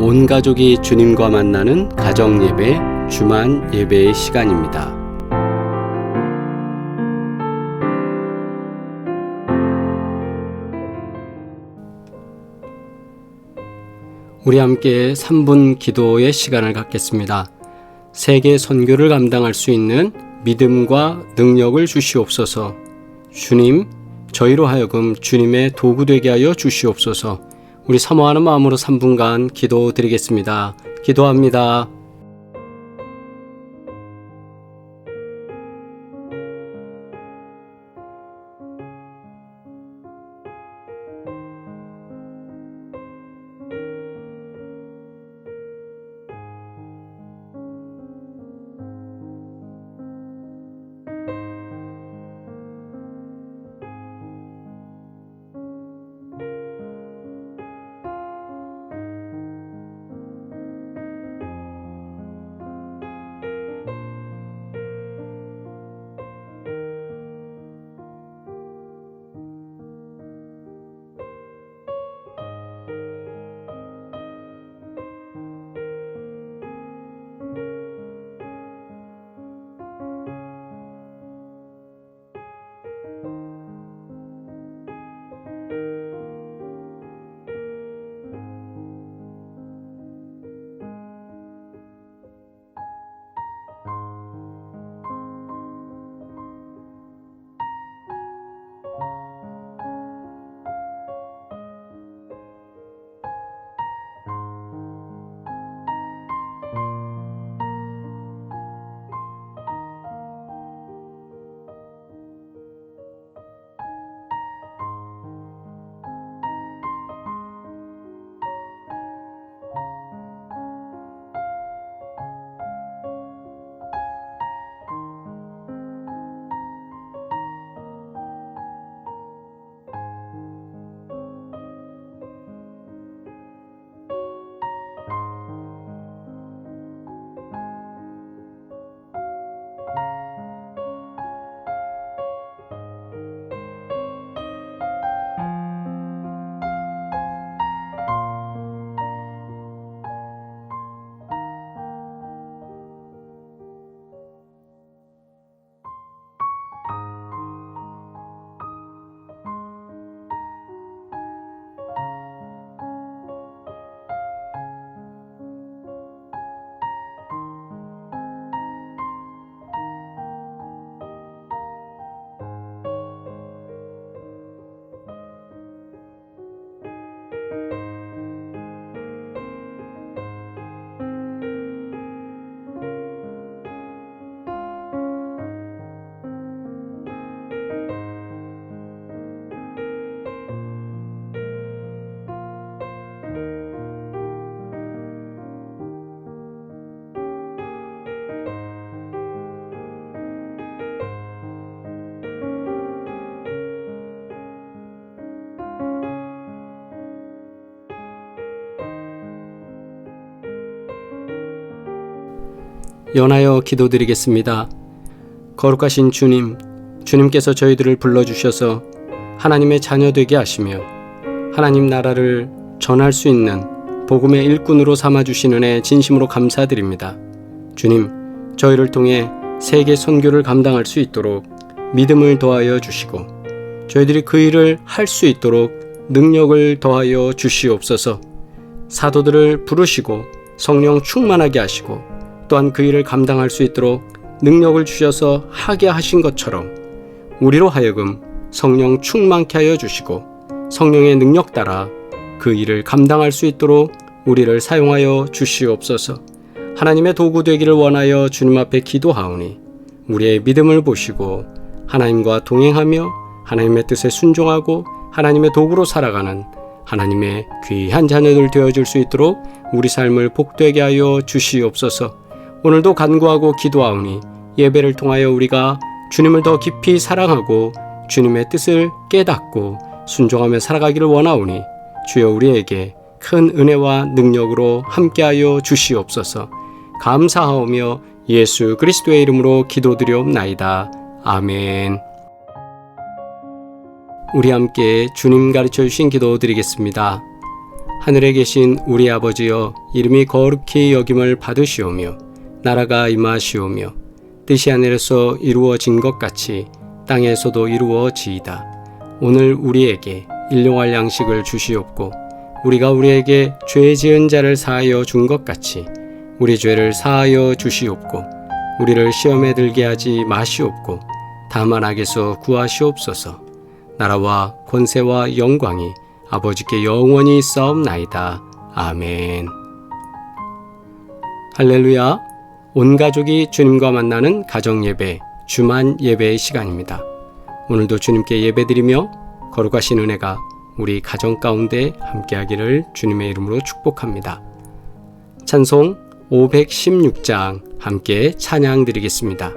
온 가족이 주님과 만나는 가정예배, 주만 예배의 시간입니다. 우리 함께 3분 기도의 시간을 갖겠습니다. 세계 선교를 감당할 수 있는 믿음과 능력을 주시옵소서. 주님, 저희로 하여금 주님의 도구 되게 하여 주시옵소서. 우리 사모하는 마음으로 3분간 기도드리겠습니다. 기도합니다. 연하여 기도드리겠습니다. 거룩하신 주님, 주님께서 저희들을 불러주셔서 하나님의 자녀 되게 하시며 하나님 나라를 전할 수 있는 복음의 일꾼으로 삼아주신 은혜 진심으로 감사드립니다. 주님, 저희를 통해 세계 선교를 감당할 수 있도록 믿음을 더하여 주시고 저희들이 그 일을 할 수 있도록 능력을 더하여 주시옵소서. 사도들을 부르시고 성령 충만하게 하시고 또한 그 일을 감당할 수 있도록 능력을 주셔서 하게 하신 것처럼 우리로 하여금 성령 충만케 하여 주시고 성령의 능력 따라 그 일을 감당할 수 있도록 우리를 사용하여 주시옵소서. 하나님의 도구 되기를 원하여 주님 앞에 기도하오니 우리의 믿음을 보시고 하나님과 동행하며 하나님의 뜻에 순종하고 하나님의 도구로 살아가는 하나님의 귀한 자녀들 되어줄 수 있도록 우리 삶을 복되게 하여 주시옵소서. 오늘도 간구하고 기도하오니 예배를 통하여 우리가 주님을 더 깊이 사랑하고 주님의 뜻을 깨닫고 순종하며 살아가기를 원하오니 주여 우리에게 큰 은혜와 능력으로 함께하여 주시옵소서. 감사하오며 예수 그리스도의 이름으로 기도드리옵나이다. 아멘. 우리 함께 주님 가르쳐 주신 기도 드리겠습니다. 하늘에 계신 우리 아버지여, 이름이 거룩히 여김을 받으시오며 나라가 임하시오며 뜻이 하늘에서 이루어진 것 같이 땅에서도 이루어지이다. 오늘 우리에게 일용할 양식을 주시옵고 우리가 우리에게 죄 지은 자를 사하여 준 것 같이 우리 죄를 사하여 주시옵고 우리를 시험에 들게 하지 마시옵고 다만 악에서 구하시옵소서. 나라와 권세와 영광이 아버지께 영원히 있사옵나이다. 아멘. 할렐루야. 온 가족이 주님과 만나는 가정예배, 주만 예배의 시간입니다. 오늘도 주님께 예배드리며 거룩하신 은혜가 우리 가정 가운데 함께하기를 주님의 이름으로 축복합니다. 찬송 516장 함께 찬양 드리겠습니다.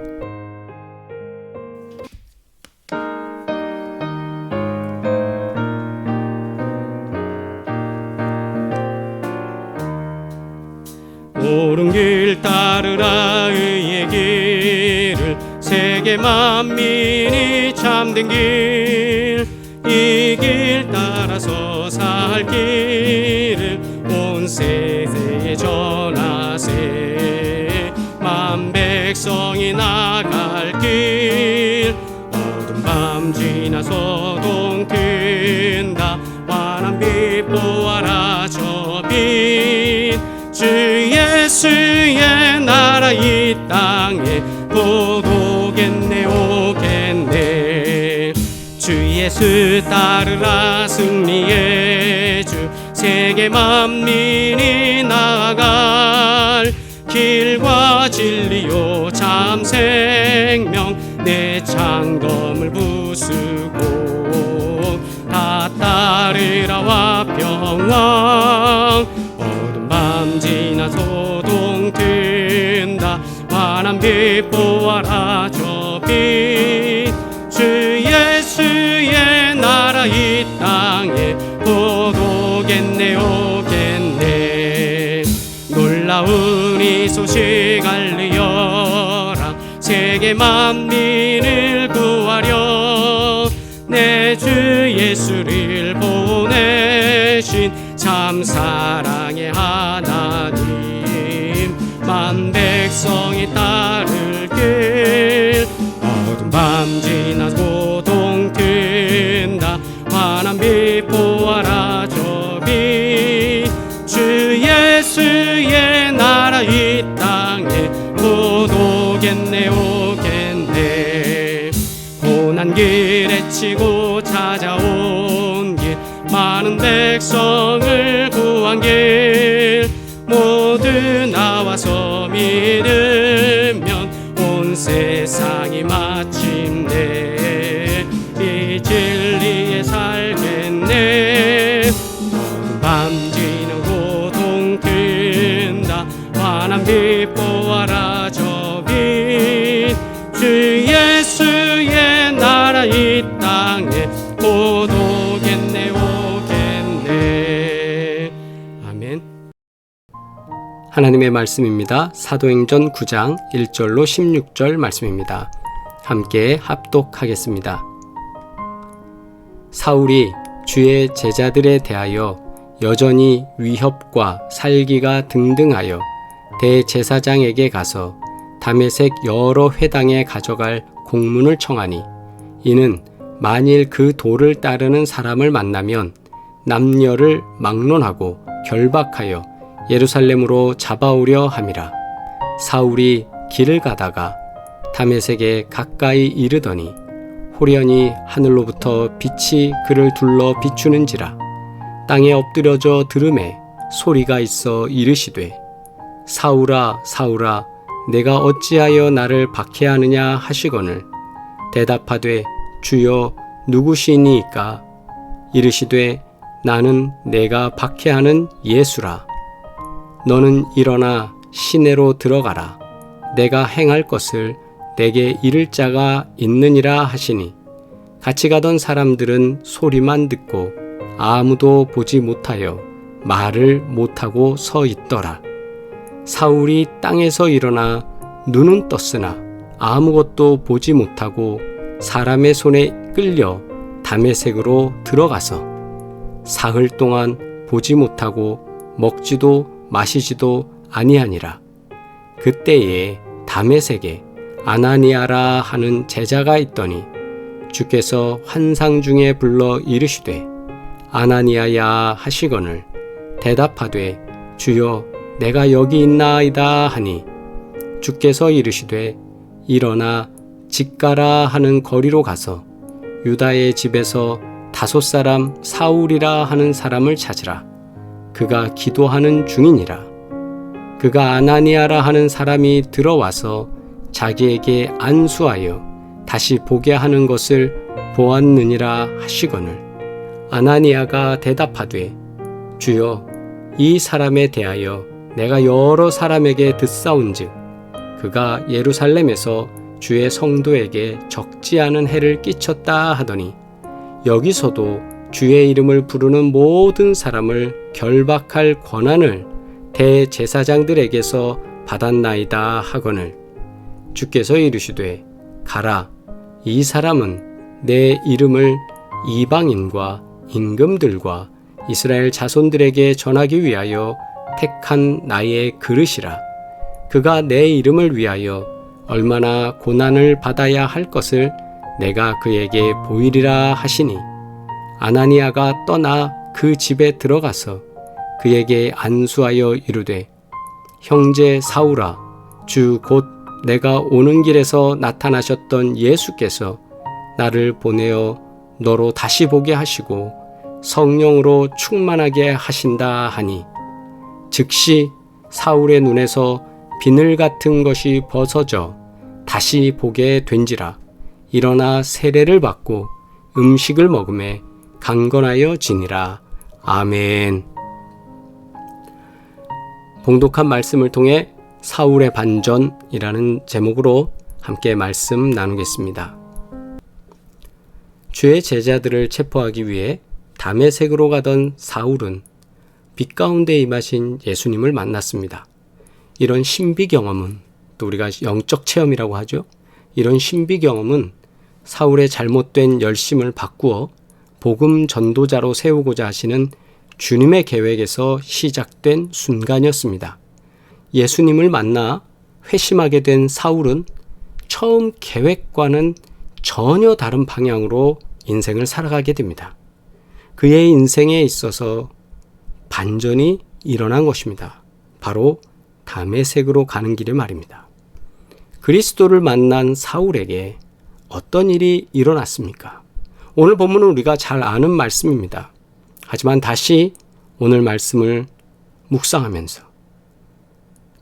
옳은 길 따르라 의의 길을 세계 만민이 참된 길 이 길 따라서 살 길을 온 세대에 전하세. 만 백성이 나갈 길 어두운 밤 지나 소동 튼다. 환한 빛 보아라 저 빛 주 예수의 나라 이 땅에 곧 오겠네 오겠네. 주 예수 따르라 승리의 주 세계 만민이 나아갈 길과 진리요 참 생명 내 창검을 부수고 다 따르라 화평왕. 어두운 밤 지나 소동 튼다. 환한 빛 보아라 저 빛 주 예수의 나라 이 땅에 곧 오겠네 오겠네. 놀라운 이 소식 알리어라. 세계 만민을 구하려 내 주 예수를 보내신 참 사랑의 하나님. 만 백성이 따를 길 어두운 밤 지나 소동 튼다. 환한 빛 보아라 저 빛 주 예수의 나라 이 땅에 곧 오겠네 오겠네. 고난 길에 치고 찾아온 길 많은 백성을 구한 길 모두 나와서 믿으면 온 세상이 마침내 이 진리에 살겠네. 밤 지는 고통 튼다. 환한 빛 보아라 저 빛 주 예수의 나라 이 땅에 곧 오겠네 오겠네. 아멘. 하나님의 말씀입니다. 사도행전 9장 1절로 16절 말씀입니다. 함께 합독하겠습니다. 사울이 주의 제자들에 대하여 여전히 위협과 살기가 등등하여 대제사장에게 가서 다메섹 여러 회당에 가져갈 공문을 청하니 이는 만일 그 도를 따르는 사람을 만나면 남녀를 막론하고 결박하여 예루살렘으로 잡아오려 함이라. 사울이 길을 가다가 다메섹에 가까이 이르더니 호련히 하늘로부터 빛이 그를 둘러 비추는지라. 땅에 엎드려져 들음에 소리가 있어 이르시되 사울아 사울아 내가 어찌하여 나를 박해하느냐 하시거늘 대답하되 주여 누구시니이까? 이르시되 나는 내가 박해하는 예수라. 너는 일어나 시내로 들어가라. 내가 행할 것을 내게 이를 자가 있느니라 하시니 같이 가던 사람들은 소리만 듣고 아무도 보지 못하여 말을 못하고 서 있더라. 사울이 땅에서 일어나 눈은 떴으나 아무것도 보지 못하고 사람의 손에 끌려 다메섹으로 들어가서 사흘 동안 보지 못하고 먹지도 마시지도 아니하니라. 그때에 다메섹에 아나니아라 하는 제자가 있더니 주께서 환상 중에 불러 이르시되 아나니아야 하시거늘 대답하되 주여 내가 여기 있나이다 하니 주께서 이르시되 일어나 직가라 하는 거리로 가서 유다의 집에서 5 사울이라 하는 사람을 찾으라. 그가 기도하는 중이니라. 그가 아나니아라 하는 사람이 들어와서 자기에게 안수하여 다시 보게 하는 것을 보았느니라 하시거늘 아나니아가 대답하되 주여 이 사람에 대하여 내가 여러 사람에게 듣사온즉 그가 예루살렘에서 주의 성도에게 적지 않은 해를 끼쳤다 하더니 여기서도 주의 이름을 부르는 모든 사람을 결박할 권한을 대제사장들에게서 받았나이다 하거늘 주께서 이르시되 가라. 이 사람은 내 이름을 이방인과 임금들과 이스라엘 자손들에게 전하기 위하여 택한 나의 그릇이라. 그가 내 이름을 위하여 얼마나 고난을 받아야 할 것을 내가 그에게 보이리라 하시니 아나니아가 떠나 그 집에 들어가서 그에게 안수하여 이르되 형제 사울아 주 곧 내가 오는 길에서 나타나셨던 예수께서 나를 보내어 너로 다시 보게 하시고 성령으로 충만하게 하신다 하니 즉시 사울의 눈에서 비늘 같은 것이 벗어져 다시 보게 된지라. 일어나 세례를 받고 음식을 먹음에 강건하여 지니라. 아멘. 봉독한 말씀을 통해 사울의 반전이라는 제목으로 함께 말씀 나누겠습니다. 주의 제자들을 체포하기 위해 다메섹으로 가던 사울은 빛 가운데 임하신 예수님을 만났습니다. 이런 신비 경험은 또 우리가 영적 체험이라고 하죠. 이런 신비 경험은 사울의 잘못된 열심을 바꾸어 복음 전도자로 세우고자 하시는 주님의 계획에서 시작된 순간이었습니다. 예수님을 만나 회심하게 된 사울은 처음 계획과는 전혀 다른 방향으로 인생을 살아가게 됩니다. 그의 인생에 있어서 반전이 일어난 것입니다. 바로 다메섹으로 가는 길에 말입니다. 그리스도를 만난 사울에게 어떤 일이 일어났습니까? 오늘 본문은 우리가 잘 아는 말씀입니다. 하지만 다시 오늘 말씀을 묵상하면서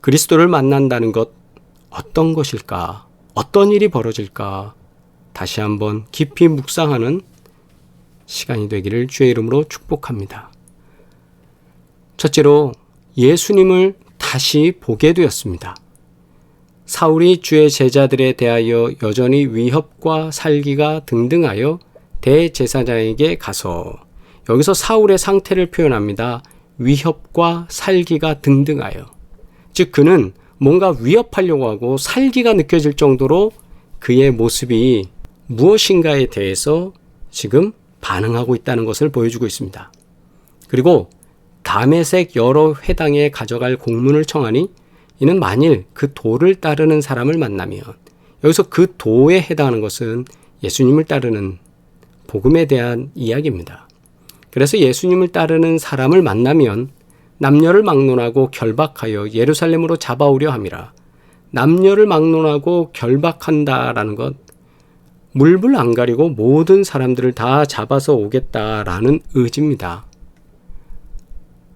그리스도를 만난다는 것 어떤 것일까? 어떤 일이 벌어질까? 다시 한번 깊이 묵상하는 시간이 되기를 주의 이름으로 축복합니다. 첫째로 예수님을 다시 보게 되었습니다. 사울이 주의 제자들에 대하여 여전히 위협과 살기가 등등하여 대제사장에게 가서 여기서 사울의 상태를 표현합니다. 위협과 살기가 등등하여. 즉 그는 뭔가 위협하려고 하고 살기가 느껴질 정도로 그의 모습이 무엇인가에 대해서 지금 반응하고 있다는 것을 보여주고 있습니다. 그리고 다메섹 여러 회당에 가져갈 공문을 청하니 이는 만일 그 도를 따르는 사람을 만나면 여기서 그 도에 해당하는 것은 예수님을 따르는 복음에 대한 이야기입니다. 그래서 예수님을 따르는 사람을 만나면 남녀를 막론하고 결박하여 예루살렘으로 잡아오려 함이라. 남녀를 막론하고 결박한다라는 것 물불 안 가리고 모든 사람들을 다 잡아서 오겠다라는 의지입니다.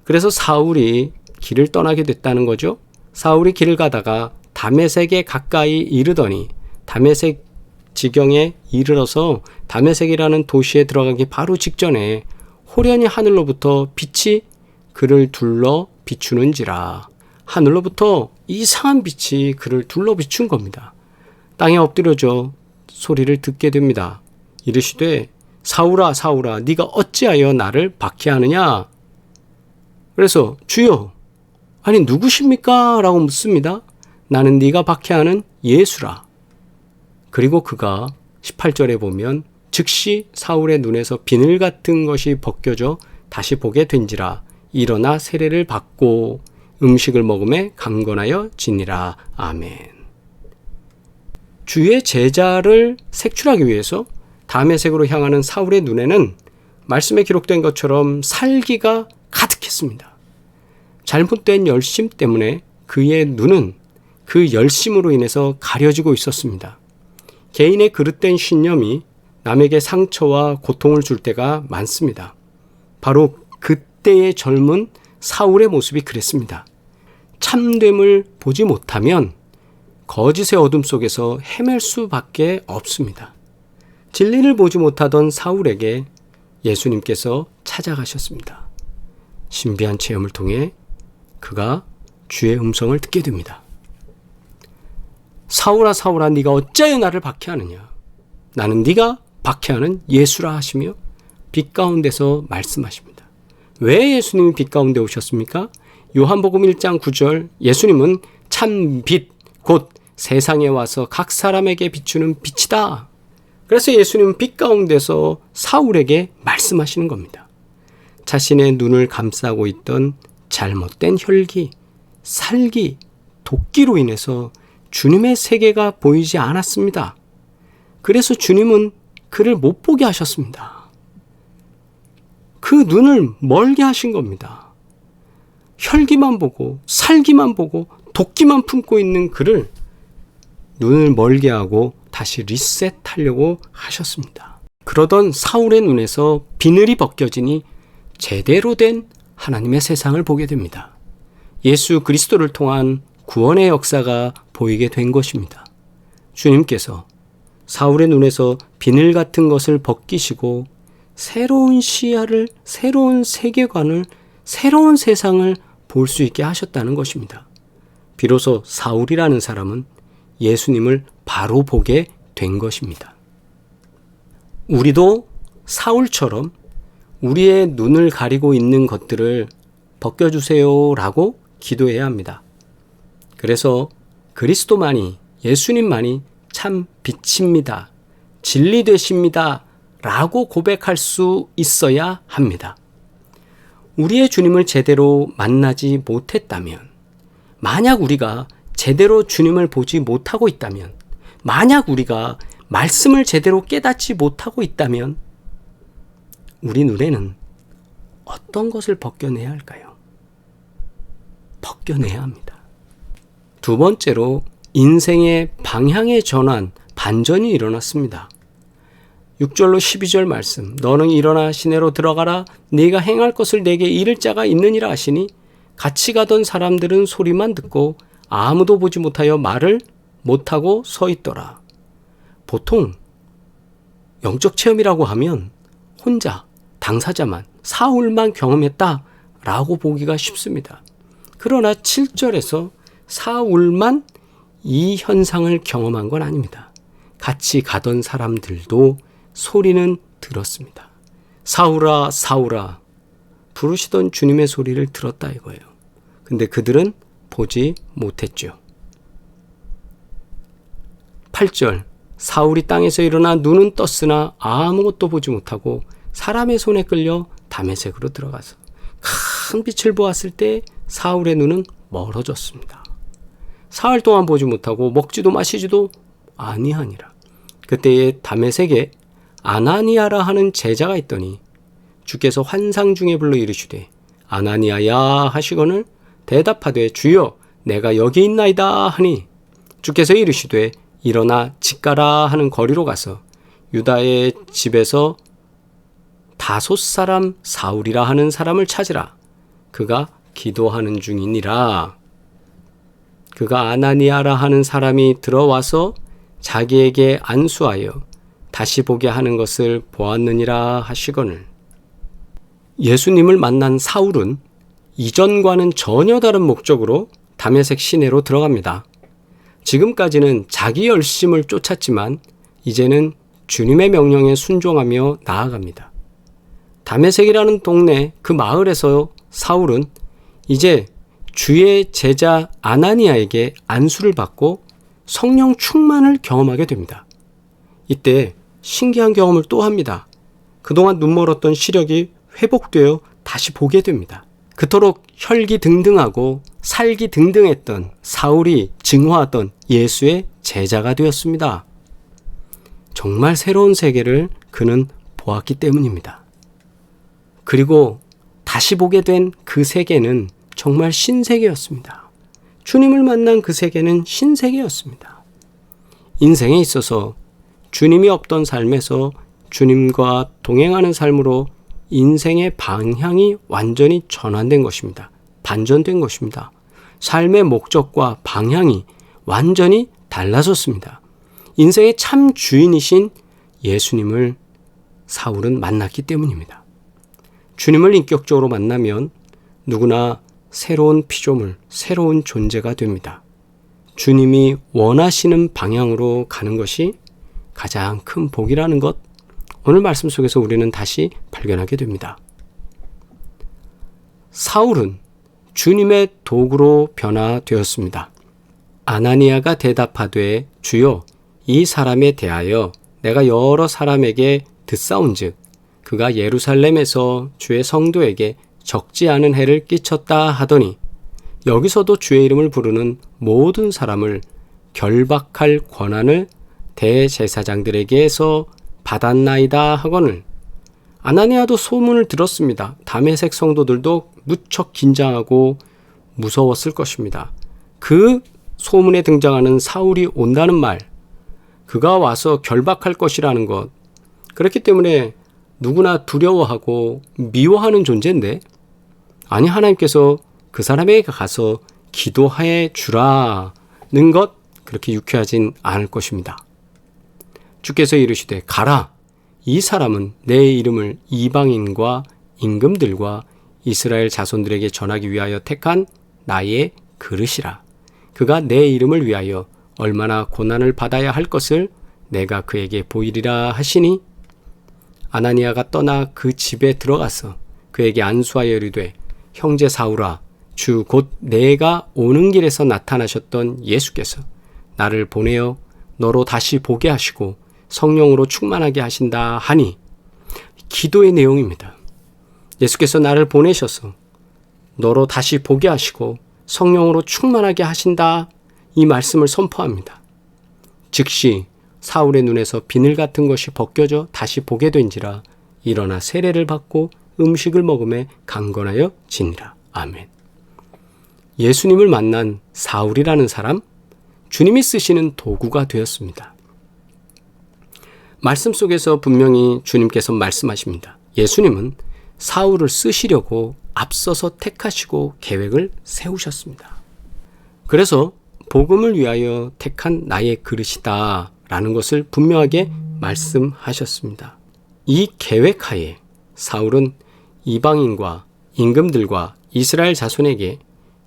그래서 사울이 길을 떠나게 됐다는 거죠. 사울이 길을 가다가 다메섹에 가까이 이르더니 다메섹 지경에 이르러서 다메섹이라는 도시에 들어가기 바로 직전에 호련히 하늘로부터 빛이 그를 둘러 비추는지라. 하늘로부터 이상한 빛이 그를 둘러 비춘 겁니다. 땅에 엎드려져 소리를 듣게 됩니다. 이르시되 사울아 사울아 네가 어찌하여 나를 박해하느냐. 그래서 주여 아니 누구십니까? 라고 묻습니다. 나는 네가 박해하는 예수라. 그리고 그가 18절에 보면 즉시 사울의 눈에서 비늘 같은 것이 벗겨져 다시 보게 된지라. 일어나 세례를 받고 음식을 먹음에 강건하여 지니라. 아멘. 주의 제자를 색출하기 위해서 다메섹으로 향하는 사울의 눈에는 말씀에 기록된 것처럼 살기가 가득했습니다. 잘못된 열심 때문에 그의 눈은 그 열심으로 인해서 가려지고 있었습니다. 개인의 그릇된 신념이 남에게 상처와 고통을 줄 때가 많습니다. 바로 그때의 젊은 사울의 모습이 그랬습니다. 참됨을 보지 못하면 거짓의 어둠 속에서 헤맬 수밖에 없습니다. 진리를 보지 못하던 사울에게 예수님께서 찾아가셨습니다. 신비한 체험을 통해 그가 주의 음성을 듣게 됩니다. 사울아 사울아 네가 어찌하여 나를 박해하느냐. 나는 네가 박해하는 예수라 하시며 빛 가운데서 말씀하십니다. 왜 예수님이 빛 가운데 오셨습니까? 요한복음 1장 9절 예수님은 참 빛, 곧 세상에 와서 각 사람에게 비추는 빛이다. 그래서 예수님은 빛 가운데서 사울에게 말씀하시는 겁니다. 자신의 눈을 감싸고 있던 잘못된 혈기, 살기, 도끼로 인해서 주님의 세계가 보이지 않았습니다. 그래서 주님은 그를 못 보게 하셨습니다. 그 눈을 멀게 하신 겁니다. 혈기만 보고 살기만 보고 도끼만 품고 있는 그를 눈을 멀게 하고 다시 리셋하려고 하셨습니다. 그러던 사울의 눈에서 비늘이 벗겨지니 제대로 된 하나님의 세상을 보게 됩니다. 예수 그리스도를 통한 구원의 역사가 보이게 된 것입니다. 주님께서 사울의 눈에서 비늘 같은 것을 벗기시고 새로운 시야를, 새로운 세계관을, 새로운 세상을 볼 수 있게 하셨다는 것입니다. 비로소 사울이라는 사람은 예수님을 바로 보게 된 것입니다. 우리도 사울처럼 우리의 눈을 가리고 있는 것들을 벗겨주세요 라고 기도해야 합니다. 그래서 그리스도만이, 예수님만이 참 빛입니다. 진리 되십니다. 라고 고백할 수 있어야 합니다. 우리의 주님을 제대로 만나지 못했다면, 만약 우리가 제대로 주님을 보지 못하고 있다면, 만약 우리가 말씀을 제대로 깨닫지 못하고 있다면 우리 눈에는 어떤 것을 벗겨내야 할까요? 벗겨내야 합니다. 두 번째로 인생의 방향의 전환, 반전이 일어났습니다. 6절로 12절 말씀, 너는 일어나 시내로 들어가라. 네가 행할 것을 내게 이를 자가 있느니라 하시니 같이 가던 사람들은 소리만 듣고 아무도 보지 못하여 말을 못하고 서 있더라. 보통 영적 체험이라고 하면 혼자, 당사자만, 사울만 경험했다라고 보기가 쉽습니다. 그러나 7절에서 사울만 이 현상을 경험한 건 아닙니다. 같이 가던 사람들도 소리는 들었습니다. 사울아, 사울아 부르시던 주님의 소리를 들었다 이거예요. 근데 그들은 보지 못했죠. 8절 사울이 땅에서 일어나 눈은 떴으나 아무것도 보지 못하고 사람의 손에 끌려 다메섹으로 들어가서 큰 빛을 보았을 때 사울의 눈은 멀어졌습니다. 사흘 동안 보지 못하고 먹지도 마시지도 아니하니라. 그때에 다메섹에 아나니아라 하는 제자가 있더니 주께서 환상 중에 불러 이르시되 아나니아야 하시거늘 대답하되 주여 내가 여기 있나이다 하니 주께서 이르시되 일어나 집 가라 하는 거리로 가서 유다의 집에서 다섯 사람 사울이라 하는 사람을 찾으라. 그가 기도하는 중이니라. 그가 아나니아라 하는 사람이 들어와서 자기에게 안수하여 다시 보게 하는 것을 보았느니라 하시거늘. 예수님을 만난 사울은 이전과는 전혀 다른 목적으로 다메섹 시내로 들어갑니다. 지금까지는 자기 열심을 쫓았지만 이제는 주님의 명령에 순종하며 나아갑니다. 다메섹이라는 동네 그 마을에서 사울은 이제 주의 제자 아나니아에게 안수를 받고 성령 충만을 경험하게 됩니다. 이때 신기한 경험을 또 합니다. 그동안 눈멀었던 시력이 회복되어 다시 보게 됩니다. 그토록 혈기등등하고 살기등등했던 사울이 증오하던 예수의 제자가 되었습니다. 정말 새로운 세계를 그는 보았기 때문입니다. 그리고 다시 보게 된 그 세계는 정말 신세계였습니다. 주님을 만난 그 세계는 신세계였습니다. 인생에 있어서 주님이 없던 삶에서 주님과 동행하는 삶으로 인생의 방향이 완전히 전환된 것입니다. 반전된 것입니다. 삶의 목적과 방향이 완전히 달라졌습니다. 인생의 참 주인이신 예수님을 사울은 만났기 때문입니다. 주님을 인격적으로 만나면 누구나 새로운 피조물, 새로운 존재가 됩니다. 주님이 원하시는 방향으로 가는 것이 가장 큰 복이라는 것, 오늘 말씀 속에서 우리는 다시 발견하게 됩니다. 사울은 주님의 도구로 변화되었습니다. 아나니아가 대답하되 주여 이 사람에 대하여 내가 여러 사람에게 듣사온즉 그가 예루살렘에서 주의 성도에게 적지 않은 해를 끼쳤다 하더니 여기서도 주의 이름을 부르는 모든 사람을 결박할 권한을 대제사장들에게서 받았나이다 하거늘 아나니아도 소문을 들었습니다. 다메섹 성도들도 무척 긴장하고 무서웠을 것입니다. 그 소문에 등장하는 사울이 온다는 말, 그가 와서 결박할 것이라는 것, 그렇기 때문에 누구나 두려워하고 미워하는 존재인데, 아니 하나님께서 그 사람에게 가서 기도해 주라는 것, 그렇게 유쾌하진 않을 것입니다. 주께서 이르시되 가라, 이 사람은 내 이름을 이방인과 임금들과 이스라엘 자손들에게 전하기 위하여 택한 나의 그릇이라. 그가 내 이름을 위하여 얼마나 고난을 받아야 할 것을 내가 그에게 보이리라 하시니 아나니아가 떠나 그 집에 들어가서 그에게 안수하여 이르되 형제 사울아, 주 곧 내가 오는 길에서 나타나셨던 예수께서 나를 보내어 너로 다시 보게 하시고 성령으로 충만하게 하신다 하니, 기도의 내용입니다. 예수께서 나를 보내셔서 너로 다시 보게 하시고 성령으로 충만하게 하신다, 이 말씀을 선포합니다. 즉시 사울의 눈에서 비늘 같은 것이 벗겨져 다시 보게 된지라 일어나 세례를 받고 음식을 먹음에 강건하여 지니라. 아멘. 예수님을 만난 사울이라는 사람, 주님이 쓰시는 도구가 되었습니다. 말씀 속에서 분명히 주님께서 말씀하십니다. 예수님은 사울을 쓰시려고 앞서서 택하시고 계획을 세우셨습니다. 그래서 복음을 위하여 택한 나의 그릇이다 라는 것을 분명하게 말씀하셨습니다. 이 계획하에 사울은 이방인과 임금들과 이스라엘 자손에게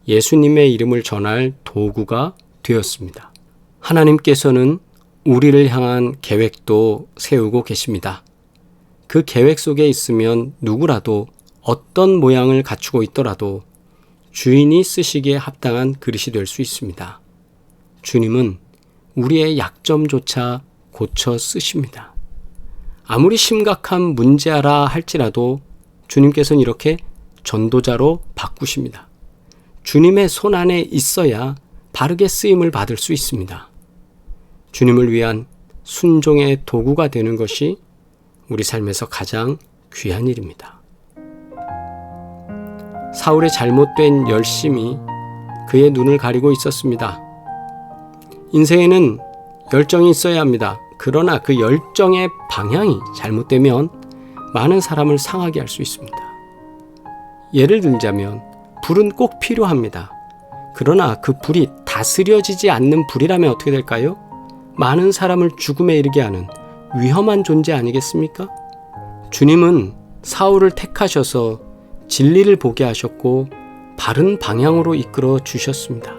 예수님의 이름을 전할 도구가 되었습니다. 하나님께서는 우리를 향한 계획도 세우고 계십니다. 그 계획 속에 있으면 누구라도 어떤 모양을 갖추고 있더라도 주인이 쓰시기에 합당한 그릇이 될 수 있습니다. 주님은 우리의 약점조차 고쳐 쓰십니다. 아무리 심각한 문제라 할지라도 주님께서는 이렇게 전도자로 바꾸십니다. 주님의 손 안에 있어야 바르게 쓰임을 받을 수 있습니다. 주님을 위한 순종의 도구가 되는 것이 우리 삶에서 가장 귀한 일입니다. 사울의 잘못된 열심이 그의 눈을 가리고 있었습니다. 인생에는 열정이 있어야 합니다. 그러나 그 열정의 방향이 잘못되면 많은 사람을 상하게 할 수 있습니다. 예를 들자면 불은 꼭 필요합니다. 그러나 그 불이 다스려지지 않는 불이라면 어떻게 될까요? 많은 사람을 죽음에 이르게 하는 위험한 존재 아니겠습니까? 주님은 사울을 택하셔서 진리를 보게 하셨고 바른 방향으로 이끌어 주셨습니다.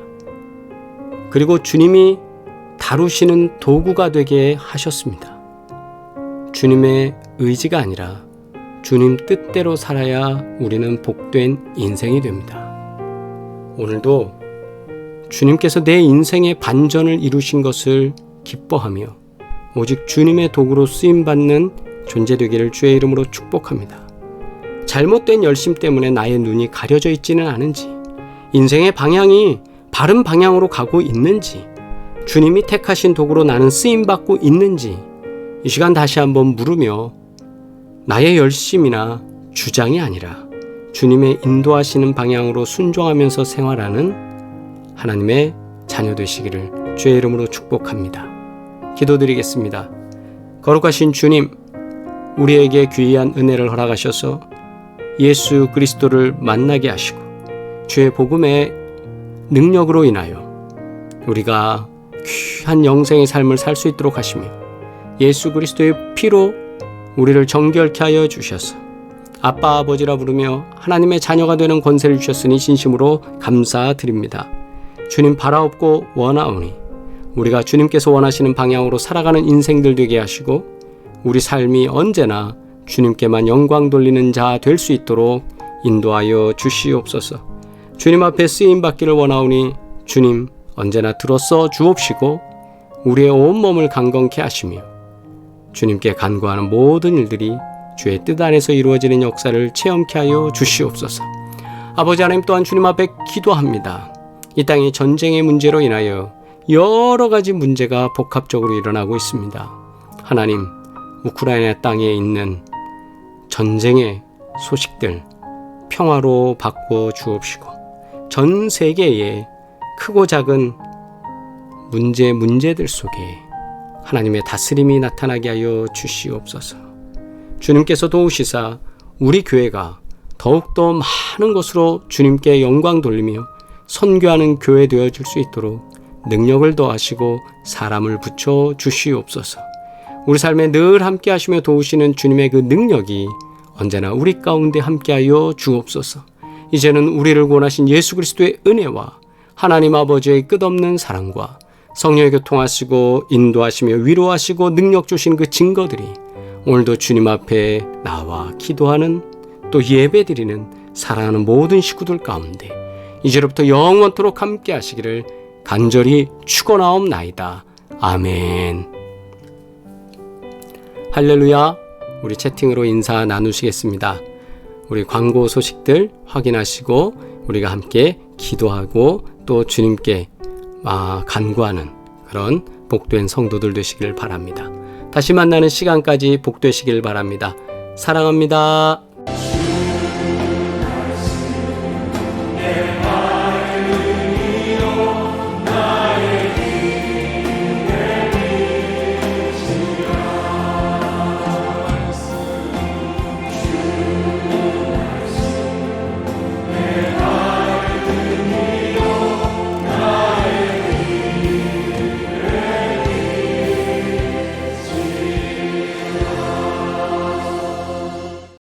그리고 주님이 다루시는 도구가 되게 하셨습니다. 주님의 의지가 아니라 주님 뜻대로 살아야 우리는 복된 인생이 됩니다. 오늘도 주님께서 내 인생의 반전을 이루신 것을 기뻐하며 오직 주님의 도구로 쓰임받는 존재 되기를 주의 이름으로 축복합니다. 잘못된 열심 때문에 나의 눈이 가려져 있지는 않은지, 인생의 방향이 바른 방향으로 가고 있는지, 주님이 택하신 도구로 나는 쓰임받고 있는지 이 시간 다시 한번 물으며 나의 열심이나 주장이 아니라 주님의 인도하시는 방향으로 순종하면서 생활하는 하나님의 자녀 되시기를 주의 이름으로 축복합니다. 기도드리겠습니다. 거룩하신 주님, 우리에게 귀한 은혜를 허락하셔서 예수 그리스도를 만나게 하시고 주의 복음의 능력으로 인하여 우리가 귀한 영생의 삶을 살 수 있도록 하시며 예수 그리스도의 피로 우리를 정결케 하여 주셔서 아빠 아버지라 부르며 하나님의 자녀가 되는 권세를 주셨으니 진심으로 감사드립니다. 주님 바라옵고 원하오니 우리가 주님께서 원하시는 방향으로 살아가는 인생들 되게 하시고 우리 삶이 언제나 주님께만 영광 돌리는 자 될 수 있도록 인도하여 주시옵소서. 주님 앞에 쓰임받기를 원하오니 주님 언제나 들어서 주옵시고 우리의 온몸을 강건케 하시며 주님께 간구하는 모든 일들이 주의 뜻 안에서 이루어지는 역사를 체험케 하여 주시옵소서. 아버지 하나님, 또한 주님 앞에 기도합니다. 이 땅의 전쟁의 문제로 인하여 여러 가지 문제가 복합적으로 일어나고 있습니다. 하나님, 우크라이나 땅에 있는 전쟁의 소식들 평화로 바꿔 주옵시고 전 세계의 크고 작은 문제들 속에 하나님의 다스림이 나타나게 하여 주시옵소서. 주님께서 도우시사 우리 교회가 더욱더 많은 것으로 주님께 영광 돌리며 선교하는 교회 되어질 수 있도록 능력을 더하시고 사람을 붙여 주시옵소서. 우리 삶에 늘 함께 하시며 도우시는 주님의 그 능력이 언제나 우리 가운데 함께하여 주옵소서. 이제는 우리를 구원하신 예수 그리스도의 은혜와 하나님 아버지의 끝없는 사랑과 성령의 교통하시고 인도하시며 위로하시고 능력 주신 그 증거들이 오늘도 주님 앞에 나와 기도하는 또 예배드리는 사랑하는 모든 식구들 가운데 이제로부터 영원토록 함께 하시기를 간절히 축원하옵나이다. 아멘. 할렐루야. 우리 채팅으로 인사 나누시겠습니다. 우리 광고 소식들 확인하시고 우리가 함께 기도하고 또 주님께 간구하는 그런 복된 성도들 되시길 바랍니다. 다시 만나는 시간까지 복되시길 바랍니다. 사랑합니다.